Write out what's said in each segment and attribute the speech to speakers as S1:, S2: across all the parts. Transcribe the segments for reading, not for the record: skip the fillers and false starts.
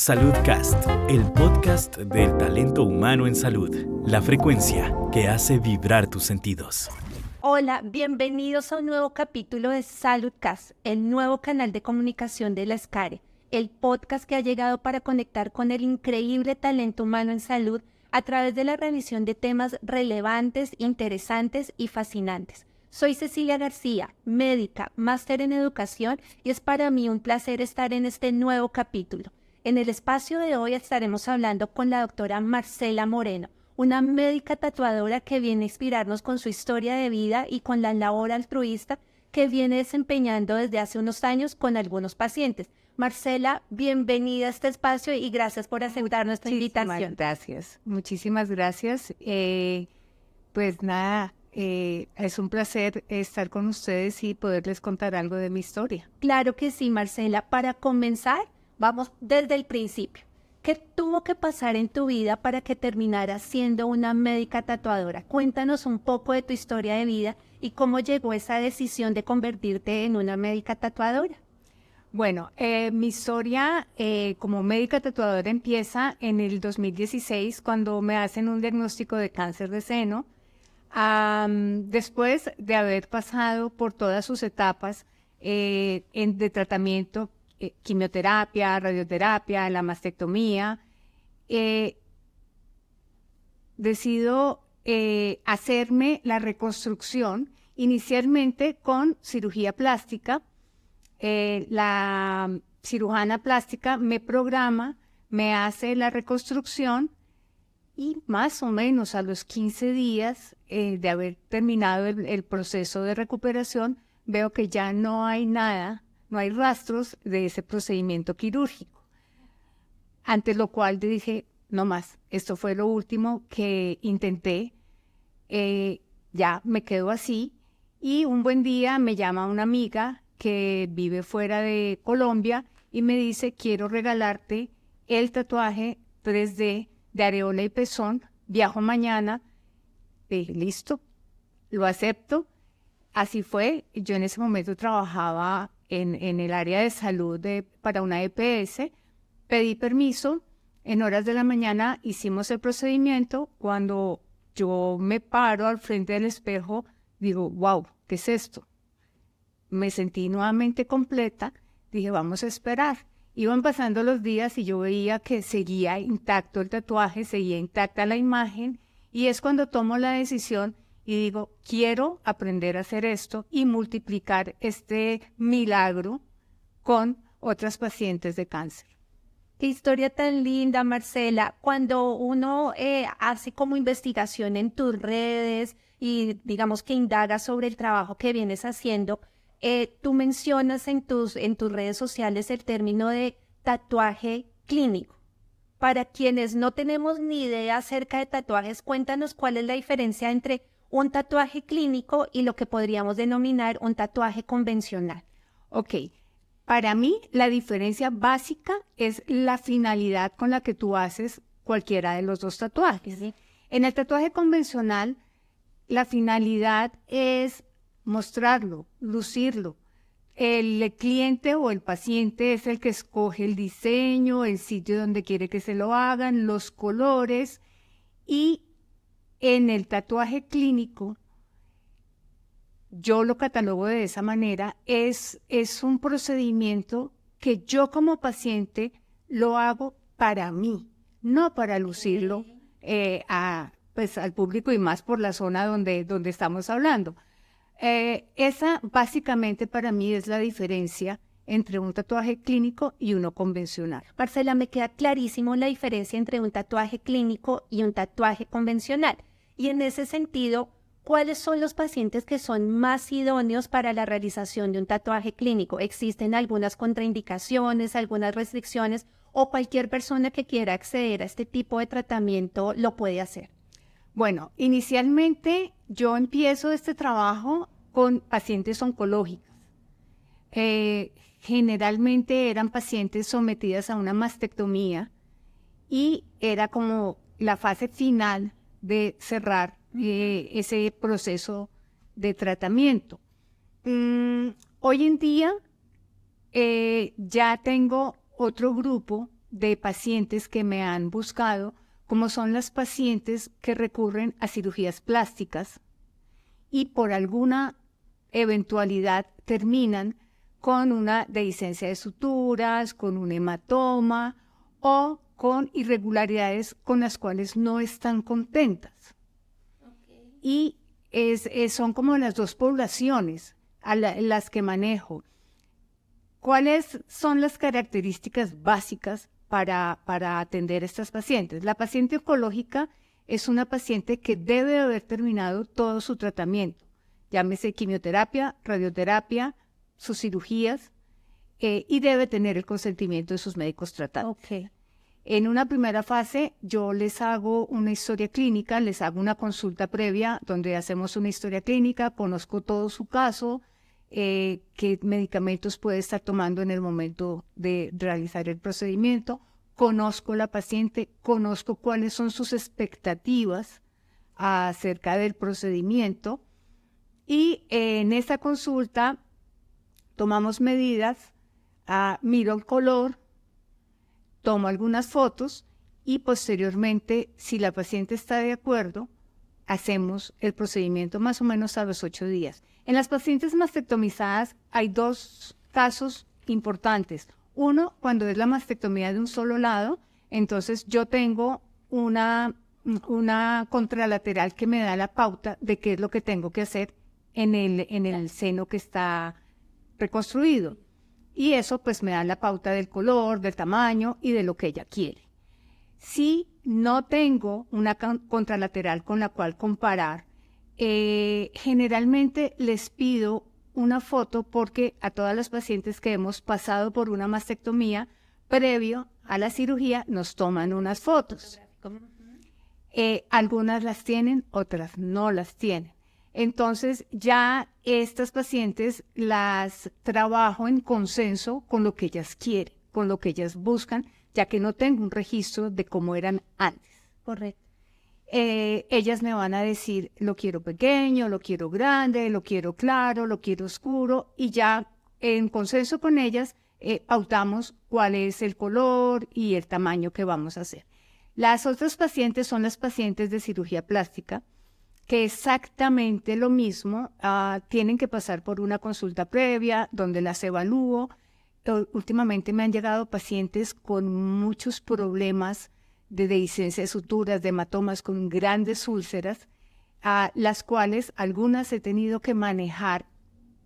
S1: Saludcast, el podcast del talento humano en salud. La frecuencia que hace vibrar tus sentidos.
S2: Hola, bienvenidos a un nuevo capítulo de Saludcast, el nuevo canal de comunicación de la SCARE, el podcast que ha llegado para conectar con el increíble talento humano en salud a través de la revisión de temas relevantes, interesantes y fascinantes. Soy Cecilia García, médica, máster en educación, y es para mí un placer estar en este nuevo capítulo. En el espacio de hoy estaremos hablando con la doctora Marcela Moreno, una médica tatuadora que viene a inspirarnos con su historia de vida y con la labor altruista que viene desempeñando desde hace unos años con algunos pacientes. Marcela, bienvenida a este espacio y gracias por aceptar nuestra invitación.
S3: Muchísimas gracias. Pues nada, es un placer estar con ustedes y poderles contar algo de mi historia.
S2: Claro que sí, Marcela. Para comenzar, vamos desde el principio. ¿Qué tuvo que pasar en tu vida para que terminaras siendo una médica tatuadora? Cuéntanos un poco de tu historia de vida y cómo llegó esa decisión de convertirte en una médica tatuadora.
S3: Bueno, mi historia como médica tatuadora empieza en el 2016 cuando me hacen un diagnóstico de cáncer de seno. Después de haber pasado por todas sus etapas de tratamiento, quimioterapia, radioterapia, la mastectomía, decido hacerme la reconstrucción inicialmente con cirugía plástica. La cirujana plástica me programa, me hace la reconstrucción y más o menos a los 15 días de haber terminado el proceso de recuperación, veo que ya no hay nada, no hay rastros de ese procedimiento quirúrgico. Ante lo cual dije, no más, esto fue lo último que intenté, ya me quedo así. Y un buen día me llama una amiga que vive fuera de Colombia y me dice, quiero regalarte el tatuaje 3D de areola y pezón, viajo mañana. Dije, listo, lo acepto. Así fue, yo en ese momento trabajaba en el área de salud para una EPS, pedí permiso, en horas de la mañana hicimos el procedimiento. Cuando yo me paro al frente del espejo, digo, wow, ¿qué es esto? Me sentí nuevamente completa, dije, vamos a esperar. Iban pasando los días y yo veía que seguía intacto el tatuaje, seguía intacta la imagen, y es cuando tomo la decisión y digo, quiero aprender a hacer esto y multiplicar este milagro con otras pacientes de cáncer.
S2: Qué historia tan linda, Marcela. Cuando uno hace como investigación en tus redes y digamos que indaga sobre el trabajo que vienes haciendo, tú mencionas en tus redes sociales el término de tatuaje clínico. Para quienes no tenemos ni idea acerca de tatuajes, cuéntanos cuál es la diferencia entre un tatuaje clínico y lo que podríamos denominar un tatuaje convencional.
S3: Ok, para mí la diferencia básica es la finalidad con la que tú haces cualquiera de los dos tatuajes.
S2: Sí.
S3: En el tatuaje convencional, la finalidad es mostrarlo, lucirlo. El cliente o el paciente es el que escoge el diseño, el sitio donde quiere que se lo hagan, los colores. Y en el tatuaje clínico, yo lo catalogo de esa manera, es un procedimiento que yo como paciente lo hago para mí, no para lucirlo al público y más por la zona donde estamos hablando. Esa básicamente para mí es la diferencia entre un tatuaje clínico y uno convencional.
S2: Marcela, me queda clarísimo la diferencia entre un tatuaje clínico y un tatuaje convencional. Y en ese sentido, ¿cuáles son los pacientes que son más idóneos para la realización de un tatuaje clínico? ¿Existen algunas contraindicaciones, algunas restricciones o cualquier persona que quiera acceder a este tipo de tratamiento lo puede hacer?
S3: Bueno, inicialmente yo empiezo este trabajo con pacientes oncológicas. Generalmente eran pacientes sometidas a una mastectomía y era como la fase final de cerrar ese proceso de tratamiento. Hoy en día ya tengo otro grupo de pacientes que me han buscado, como son las pacientes que recurren a cirugías plásticas y por alguna eventualidad terminan con una dehiscencia de suturas, con un hematoma o con irregularidades con las cuales no están contentas. Y son como las dos poblaciones las que manejo. ¿Cuáles son las características básicas para atender a estas pacientes? La paciente oncológica es una paciente que debe haber terminado todo su tratamiento, llámese quimioterapia, radioterapia, sus cirugías, y debe tener el consentimiento de sus médicos tratantes.
S2: Okay.
S3: En una primera fase, yo les hago una historia clínica, les hago una consulta previa donde hacemos una historia clínica, conozco todo su caso, qué medicamentos puede estar tomando en el momento de realizar el procedimiento, conozco la paciente, conozco cuáles son sus expectativas acerca del procedimiento y en esta consulta tomamos medidas, miro el color, tomo algunas fotos y posteriormente, si la paciente está de acuerdo, hacemos el procedimiento más o menos a los 8 días. En las pacientes mastectomizadas hay 2 casos importantes. Uno, cuando es la mastectomía de un solo lado, entonces yo tengo una contralateral que me da la pauta de qué es lo que tengo que hacer en el seno que está reconstruido. Y eso pues me da la pauta del color, del tamaño y de lo que ella quiere. Si no tengo una contralateral con la cual comparar, generalmente les pido una foto porque a todas las pacientes que hemos pasado por una mastectomía previo a la cirugía nos toman unas fotos. Algunas las tienen, otras no las tienen. Entonces ya estas pacientes las trabajo en consenso con lo que ellas quieren, con lo que ellas buscan, ya que no tengo un registro de cómo eran antes.
S2: Correcto.
S3: Ellas me van a decir, lo quiero pequeño, lo quiero grande, lo quiero claro, lo quiero oscuro, y ya en consenso con ellas pautamos cuál es el color y el tamaño que vamos a hacer. Las otras pacientes son las pacientes de cirugía plástica, que exactamente lo mismo, tienen que pasar por una consulta previa donde las evalúo. Últimamente me han llegado pacientes con muchos problemas de dehiscencia de suturas, de hematomas, con grandes úlceras, a las cuales algunas he tenido que manejar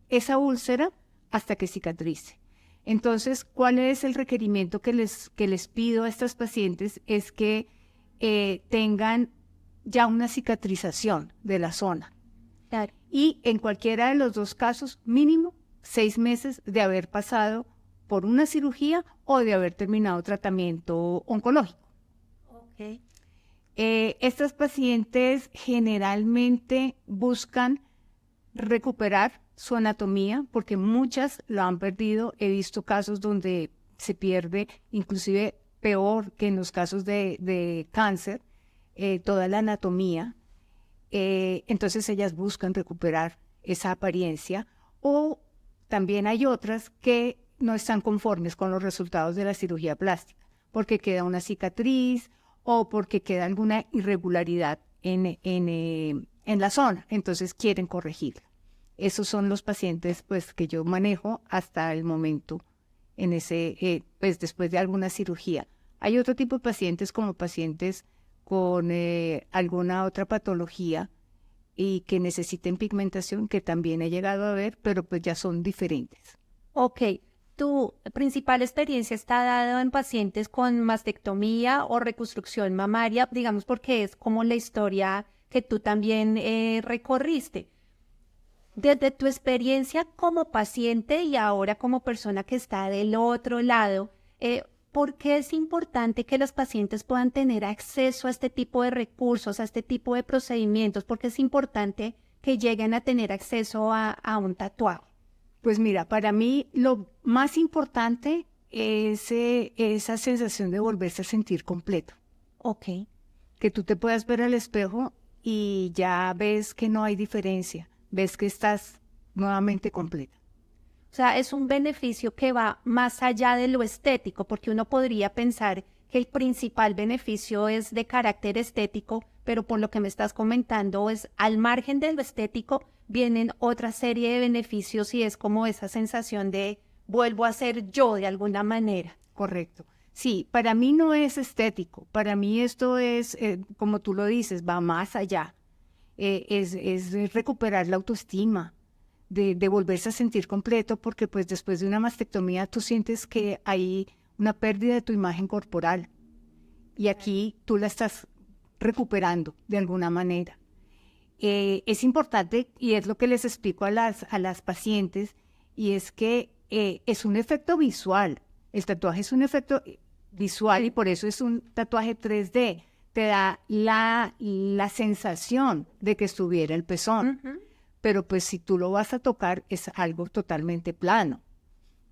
S3: esa úlcera hasta que cicatrice. Entonces, ¿cuál es el requerimiento que les pido a estas pacientes? Es que tengan ya una cicatrización de la zona.
S2: Claro.
S3: Y en cualquiera de los 2 casos, mínimo 6 meses de haber pasado por una cirugía o de haber terminado tratamiento oncológico.
S2: Okay.
S3: Estas pacientes generalmente buscan recuperar su anatomía porque muchas lo han perdido. He visto casos donde se pierde, inclusive peor que en los casos de cáncer, toda la anatomía. Entonces ellas buscan recuperar esa apariencia, o también hay otras que no están conformes con los resultados de la cirugía plástica porque queda una cicatriz o porque queda alguna irregularidad en la zona, entonces quieren corregirla. Esos son los pacientes pues que yo manejo hasta el momento pues después de alguna cirugía. Hay otro tipo de pacientes como pacientes con alguna otra patología y que necesiten pigmentación, que también he llegado a ver, pero pues ya son diferentes.
S2: Ok, ¿tu principal experiencia está dada en pacientes con mastectomía o reconstrucción mamaria? Digamos porque es como la historia que tú también recorriste. Desde tu experiencia como paciente y ahora como persona que está del otro lado, ¿por qué es importante que los pacientes puedan tener acceso a este tipo de recursos, a este tipo de procedimientos? ¿Por qué es importante que lleguen a tener acceso a un tatuaje?
S3: Pues mira, para mí lo más importante es esa sensación de volverse a sentir completo.
S2: Ok.
S3: Que tú te puedas ver al espejo y ya ves que no hay diferencia, ves que estás nuevamente completa.
S2: O O sea, es un beneficio que va más allá de lo estético, porque uno podría pensar que el principal beneficio es de carácter estético, pero por lo que me estás comentando es al margen de lo estético vienen otra serie de beneficios y es como esa sensación de vuelvo a ser yo de alguna manera.
S3: Correcto. Sí, para mí no es estético, para mí esto es, como tú lo dices, va más allá. Es recuperar la autoestima, de volverse a sentir completo, porque pues después de una mastectomía tú sientes que hay una pérdida de tu imagen corporal y aquí tú la estás recuperando de alguna manera. Es importante y es lo que les explico a las pacientes y es que es un efecto visual. El tatuaje es un efecto visual y por eso es un tatuaje 3D. Te da la sensación de que estuviera el pezón. Pero pues si tú lo vas a tocar es algo totalmente plano.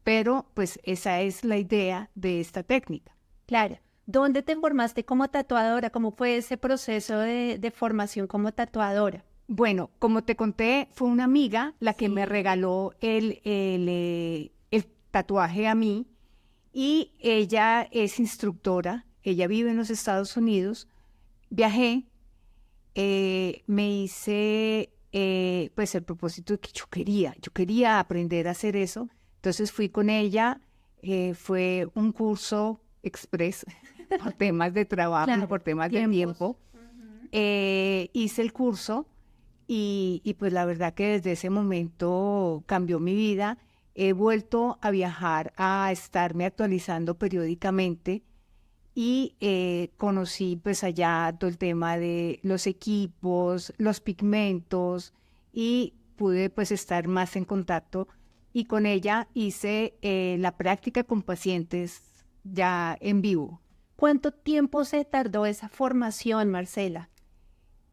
S3: Pero pues esa es la idea de esta técnica.
S2: Claro. ¿Dónde te formaste como tatuadora? ¿Cómo fue ese proceso de formación como tatuadora?
S3: Bueno, como te conté, fue una amiga la que me regaló el tatuaje a mí y ella es instructora, ella vive en los Estados Unidos. Viajé, me hice pues el propósito de que yo quería aprender a hacer eso. Entonces fui con ella, fue un curso express por temas de trabajo,
S2: Claro,
S3: por temas de tiempo. Hice el curso y pues la verdad que desde ese momento cambió mi vida. He vuelto a viajar, a estarme actualizando periódicamente y conocí pues allá todo el tema de los equipos, los pigmentos y pude pues estar más en contacto y con ella hice la práctica con pacientes ya en vivo.
S2: ¿Cuánto tiempo se tardó esa formación, Marcela?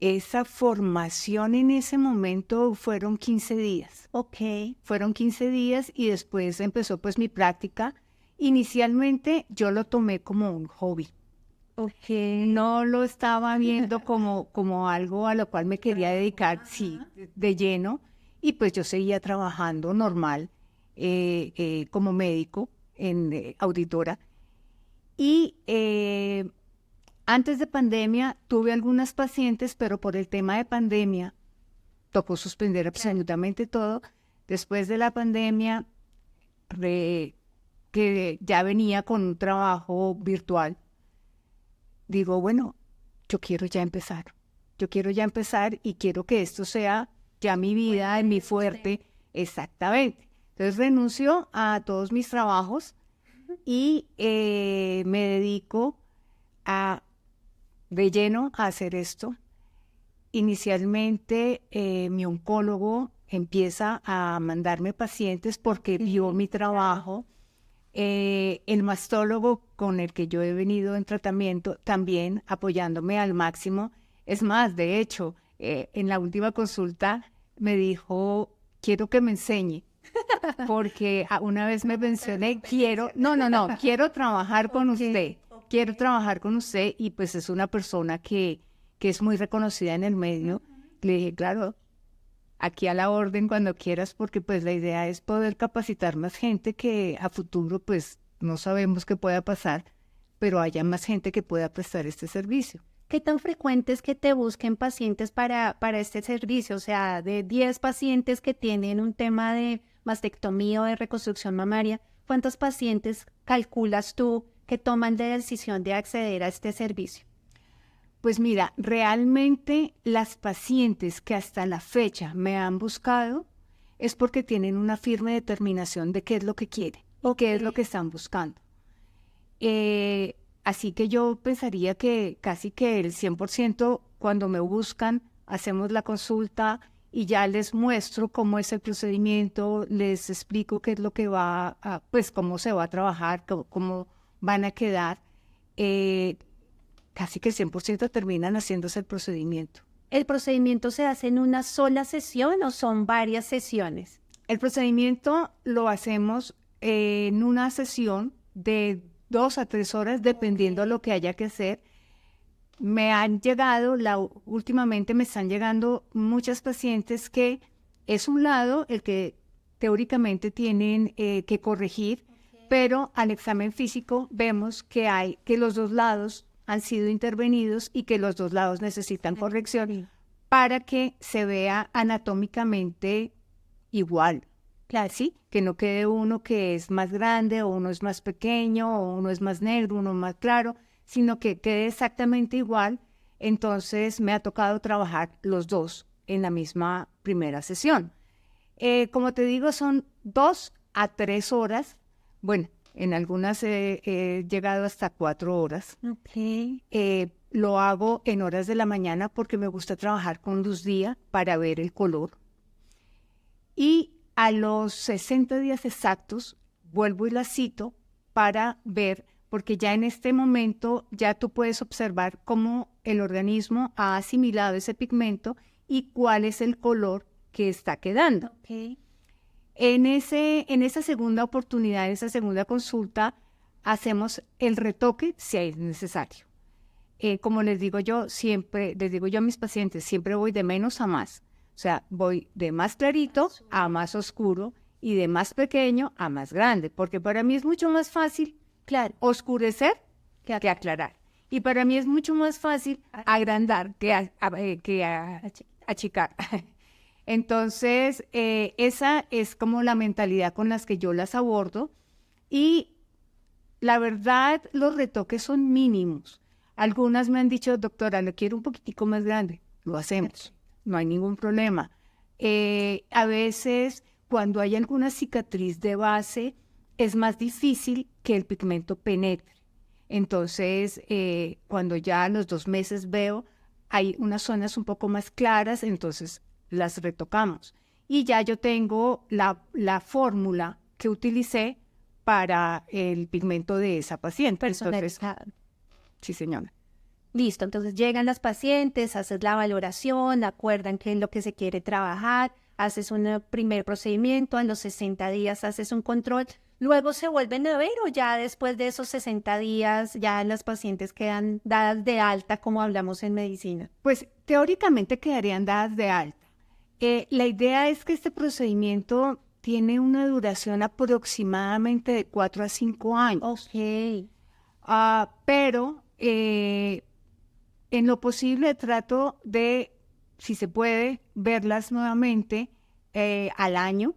S3: Esa formación en ese momento fueron 15 días.
S2: Ok.
S3: Fueron 15 días y después empezó pues mi práctica. Inicialmente yo lo tomé como un hobby.
S2: Ok.
S3: No lo estaba viendo como algo a lo cual me quería dedicar, sí, de lleno. Y pues yo seguía trabajando normal como médico en auditora. Y antes de pandemia tuve algunas pacientes, pero por el tema de pandemia tocó suspender absolutamente todo. Después de la pandemia, que ya venía con un trabajo virtual, digo, bueno, yo quiero ya empezar y quiero que esto sea ya mi vida, mi fuerte, exactamente. Entonces renuncio a todos mis trabajos y me dedico de lleno a hacer esto. Inicialmente mi oncólogo empieza a mandarme pacientes porque vio mi trabajo. El mastólogo con el que yo he venido en tratamiento también apoyándome al máximo. Es más, de hecho, en la última consulta me dijo, quiero que me enseñe, porque una vez me mencioné, quiero trabajar con usted, quiero trabajar con usted y pues es una persona que es muy reconocida en el medio. Le dije, claro, aquí a la orden cuando quieras, porque pues la idea es poder capacitar más gente que a futuro pues no sabemos qué pueda pasar, pero haya más gente que pueda prestar este servicio.
S2: ¿Qué tan frecuente es que te busquen pacientes para este servicio? O sea, de 10 pacientes que tienen un tema de mastectomía o de reconstrucción mamaria, ¿cuántos pacientes calculas tú que toman la decisión de acceder a este servicio?
S3: Pues mira, realmente las pacientes que hasta la fecha me han buscado es porque tienen una firme determinación de qué es lo que quieren o qué es lo que están buscando. Así que yo pensaría que casi que el 100% cuando me buscan, hacemos la consulta y ya les muestro cómo es el procedimiento, les explico qué es lo que pues cómo se va a trabajar, cómo van a quedar. Casi que el 100% terminan haciéndose el procedimiento.
S2: ¿El procedimiento se hace en una sola sesión o son varias sesiones?
S3: El procedimiento lo hacemos en una sesión de 2 a 3 horas, dependiendo de lo que haya que hacer. Últimamente me están llegando muchas pacientes que es un lado el que teóricamente tienen que corregir, pero al examen físico vemos que los dos lados han sido intervenidos y que los dos lados necesitan corrección para que se vea anatómicamente igual. Claro, ¿sí? Que no quede uno que es más grande o uno es más pequeño o uno es más negro, uno más claro, sino que quede exactamente igual. Entonces me ha tocado trabajar los dos en la misma primera sesión. Como te digo, son 2 a 3 horas. Bueno, en algunas he llegado hasta 4 horas.
S2: Ok.
S3: Lo hago en horas de la mañana porque me gusta trabajar con luz día para ver el color. Y a los 60 días exactos vuelvo y la cito para ver, porque ya en este momento ya tú puedes observar cómo el organismo ha asimilado ese pigmento y cuál es el color que está quedando.
S2: Ok.
S3: En esa segunda oportunidad, en esa segunda consulta, hacemos el retoque si es necesario. Como les digo yo a mis pacientes, siempre voy de menos a más. O sea, voy de más clarito a más oscuro y de más pequeño a más grande, porque para mí es mucho más fácil, claro, oscurecer que aclarar. Y para mí es mucho más fácil agrandar que achicar. Entonces, esa es como la mentalidad con las que yo las abordo. Y la verdad, los retoques son mínimos. Algunas me han dicho, doctora, lo quiero un poquitico más grande. Lo hacemos. No hay ningún problema. A veces, cuando hay alguna cicatriz de base, es más difícil que el pigmento penetre. Entonces, cuando ya a los 2 meses veo, hay unas zonas un poco más claras, entonces las retocamos. Y ya yo tengo la fórmula que utilicé para el pigmento de esa paciente.
S2: Personalizado.
S3: Sí, señora.
S2: Listo, entonces llegan las pacientes, haces la valoración, acuerdan qué es lo que se quiere trabajar, haces un primer procedimiento, a los 60 días haces un control, luego se vuelven a ver o ya después de esos 60 días ya las pacientes quedan dadas de alta como hablamos en medicina.
S3: Pues teóricamente quedarían dadas de alta. La idea es que este procedimiento tiene una duración aproximadamente de 4 a 5 años.
S2: Ok.
S3: Pero en lo posible trato de, si se puede, verlas nuevamente al año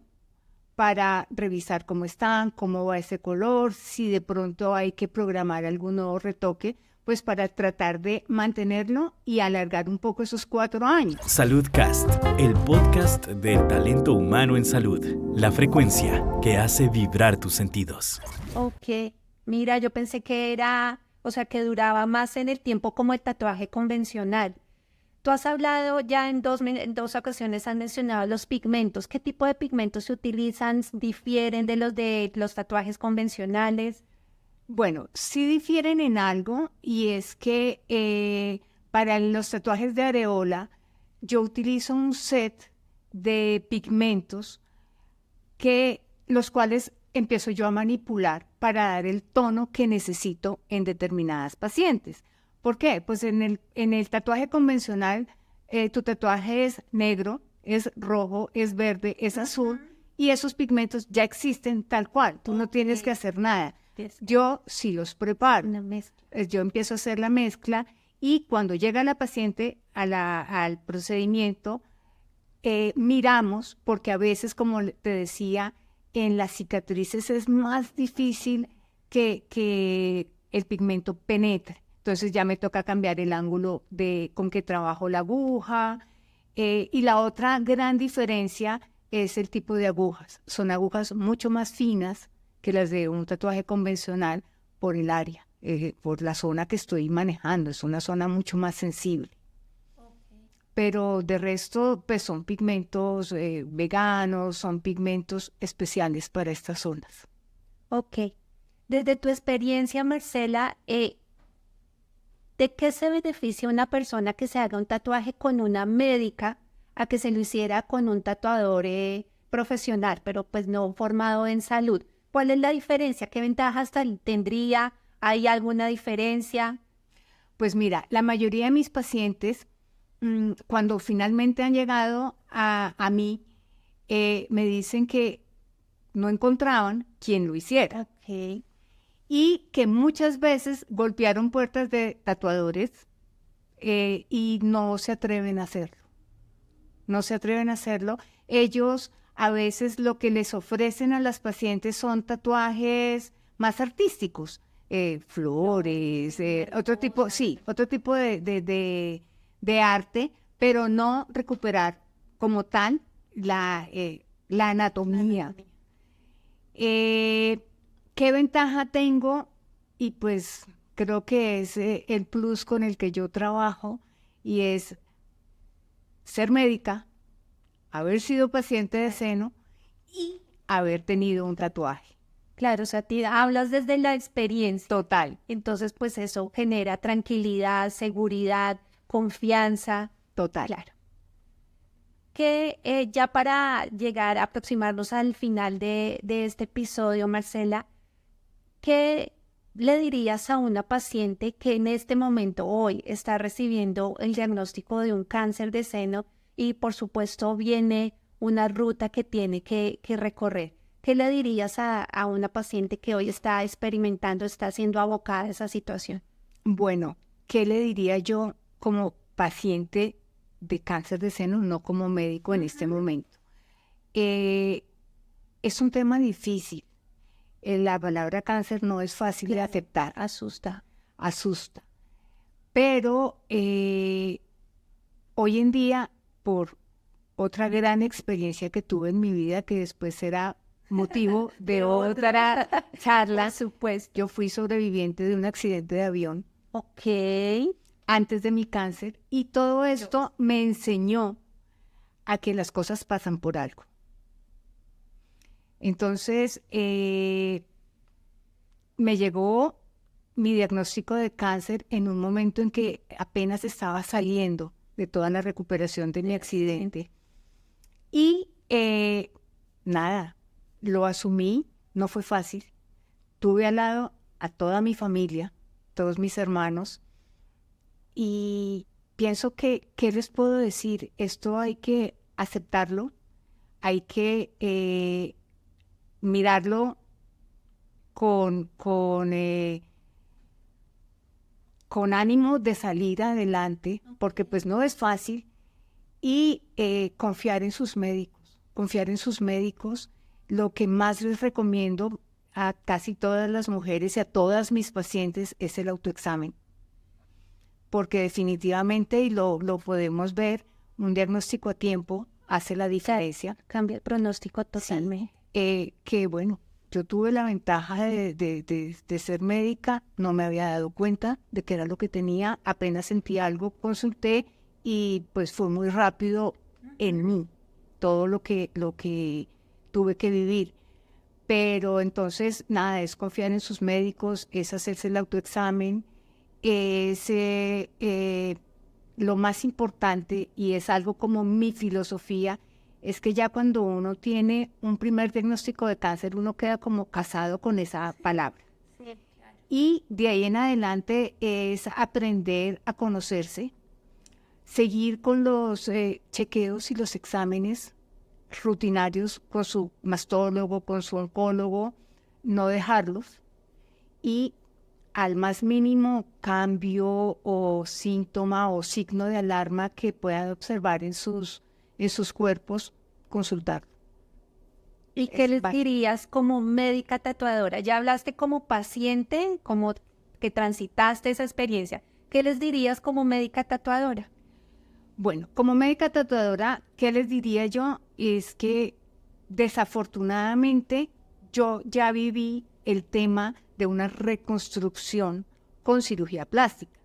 S3: para revisar cómo están, cómo va ese color, si de pronto hay que programar algún nuevo retoque, pues para tratar de mantenerlo y alargar un poco esos 4 años.
S1: Saludcast, el podcast del talento humano en salud. La frecuencia que hace vibrar tus sentidos.
S2: Ok. Mira, yo pensé que era, o sea, que duraba más en el tiempo como el tatuaje convencional. Tú has hablado ya en dos ocasiones, has mencionado los pigmentos. ¿Qué tipo de pigmentos se utilizan? ¿Difieren de los tatuajes convencionales?
S3: Bueno, sí difieren en algo y es que para los tatuajes de areola yo utilizo un set de pigmentos los cuales empiezo yo a manipular para dar el tono que necesito en determinadas pacientes. ¿Por qué? Pues en el tatuaje convencional tu tatuaje es negro, es rojo, es verde, es azul y esos pigmentos ya existen tal cual. Tú no tienes que hacer nada. Yo sí los preparo.
S2: Una mezcla.
S3: Yo empiezo a hacer la mezcla y cuando llega la paciente al procedimiento, miramos, porque a veces, como te decía, en las cicatrices es más difícil que el pigmento penetre. Entonces ya me toca cambiar el ángulo con que trabajo la aguja. Y la otra gran diferencia es el tipo de agujas. Son agujas mucho más finas que las de un tatuaje convencional por el área, por la zona que estoy manejando. Es una zona mucho más sensible. Pero de resto, pues son pigmentos veganos, son pigmentos especiales para estas zonas.
S2: Ok. Desde tu experiencia, Marcela, ¿de qué se beneficia una persona que se haga un tatuaje con una médica a que se lo hiciera con un tatuador profesional, pero pues no formado en salud? ¿Cuál es la diferencia? ¿Qué ventajas tendría? ¿Hay alguna diferencia?
S3: Pues mira, la mayoría de mis pacientes, cuando finalmente han llegado a mí, me dicen que no encontraban quien lo hiciera.
S2: Ok.
S3: Y que muchas veces golpearon puertas de tatuadores y no se atreven a hacerlo. No se atreven a hacerlo. Ellos a veces lo que les ofrecen a las pacientes son tatuajes más artísticos, flores, otro tipo de arte, pero no recuperar como tal la anatomía. ¿Qué ventaja tengo? Y pues creo que es el plus con el que yo trabajo, y es ser médica, haber sido paciente de seno y haber tenido un tatuaje.
S2: Claro, o sea, hablas desde la experiencia.
S3: Total.
S2: Entonces, pues eso genera tranquilidad, seguridad, confianza.
S3: Total.
S2: Claro. Que ya para llegar a aproximarnos al final de este episodio, Marcela, ¿qué le dirías a una paciente que en este momento, hoy, está recibiendo el diagnóstico de un cáncer de seno y, por supuesto, viene una ruta que tiene que recorrer? ¿Qué le dirías a una paciente que hoy está experimentando, está siendo abocada a esa situación?
S3: Bueno, ¿qué le diría yo como paciente de cáncer de seno, no como médico en este momento? Es un tema difícil. La palabra cáncer no es fácil de aceptar.
S2: Asusta.
S3: Pero hoy en día, por otra gran experiencia que tuve en mi vida, que después será motivo de otra charla,
S2: Supuesto.
S3: yo fui sobreviviente de un accidente de avión.
S2: Ok.
S3: Antes de mi cáncer, y todo esto me enseñó a que las cosas pasan por algo. Entonces, me llegó mi diagnóstico de cáncer en un momento en que apenas estaba saliendo de toda la recuperación de mi accidente. Y nada, lo asumí, no fue fácil. Tuve al lado a toda mi familia, todos mis hermanos, y pienso que, ¿qué les puedo decir? Esto hay que aceptarlo, hay que mirarlo con ánimo de salir adelante, porque pues no es fácil, y confiar en sus médicos. Lo que más les recomiendo a casi todas las mujeres y a todas mis pacientes es el autoexamen, porque definitivamente, y lo podemos ver, un diagnóstico a tiempo hace la diferencia.
S2: Cambia el pronóstico totalmente.
S3: Que bueno, yo tuve la ventaja de ser médica, no me había dado cuenta de que era lo que tenía, apenas sentí algo, consulté y pues fue muy rápido en mí todo lo que tuve que vivir. Pero entonces, nada, es confiar en sus médicos, es hacerse el autoexamen, es lo más importante, y es algo como mi filosofía, es que ya cuando uno tiene un primer diagnóstico de cáncer, uno queda como casado con esa palabra.
S2: Sí, claro.
S3: Y de ahí en adelante es aprender a conocerse, seguir con los chequeos y los exámenes rutinarios con su mastólogo, con su oncólogo, no dejarlos, y al más mínimo cambio o síntoma o signo de alarma que puedan observar en sus cuerpos, consultar.
S2: ¿Y qué les dirías como médica tatuadora? Ya hablaste como paciente, como que transitaste esa experiencia. ¿Qué les dirías como médica tatuadora?
S3: Bueno, como médica tatuadora, ¿qué les diría yo? Es que desafortunadamente yo ya viví el tema de una reconstrucción con cirugía plástica,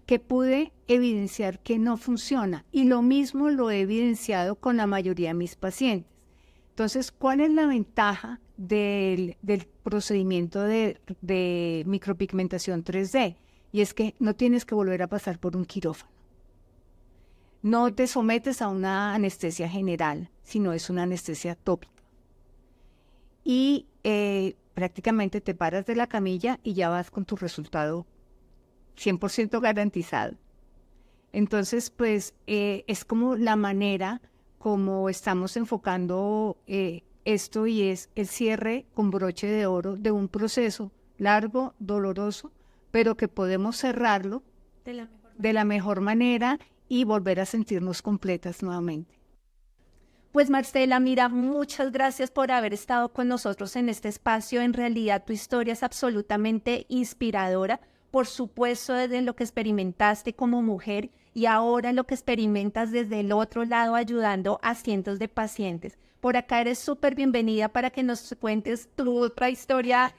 S3: que pude evidenciar que no funciona, y lo mismo lo he evidenciado con la mayoría de mis pacientes. Entonces, ¿cuál es la ventaja del procedimiento de micropigmentación 3D? Y es que no tienes que volver a pasar por un quirófano. No te sometes a una anestesia general, sino es una anestesia tópica. Y prácticamente te paras de la camilla y ya vas con tu resultado 100% garantizado. Entonces, pues es como la manera como estamos enfocando esto y es el cierre con broche de oro de un proceso largo, doloroso, pero que podemos cerrarlo de la mejor manera y volver a sentirnos completas nuevamente.
S2: Pues Marcela, mira, muchas gracias por haber estado con nosotros en este espacio. En realidad tu historia es absolutamente inspiradora, por supuesto desde lo que experimentaste como mujer y ahora lo que experimentas desde el otro lado ayudando a cientos de pacientes. Por acá eres súper bienvenida para que nos cuentes tu otra historia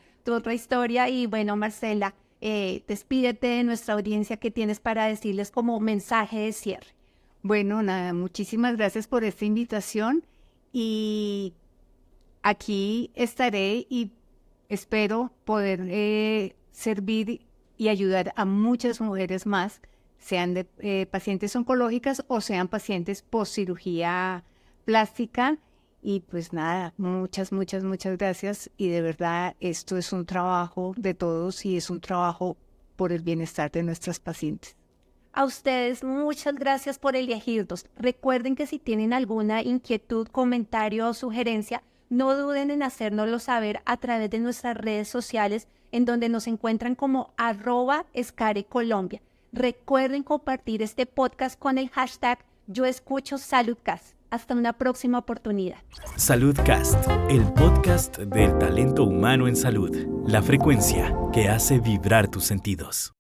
S2: y bueno, Marcela, despídete de nuestra audiencia que tienes para decirles como mensaje de cierre.
S3: Bueno, nada, muchísimas gracias por esta invitación y aquí estaré y espero poder servir y ayudar a muchas mujeres más, sean de pacientes oncológicas o sean pacientes post cirugía plástica. Y pues nada, muchas gracias y de verdad esto es un trabajo de todos y es un trabajo por el bienestar de nuestras pacientes.
S2: A ustedes, muchas gracias por elegirnos. Recuerden que si tienen alguna inquietud, comentario o sugerencia, no duden en hacérnoslo saber a través de nuestras redes sociales, en donde nos encuentran como @ScareColombia. Recuerden compartir este podcast con el hashtag #YoEscuchoSaludCast. Hasta una próxima oportunidad.
S1: Saludcast, el podcast del talento humano en salud. La frecuencia que hace vibrar tus sentidos.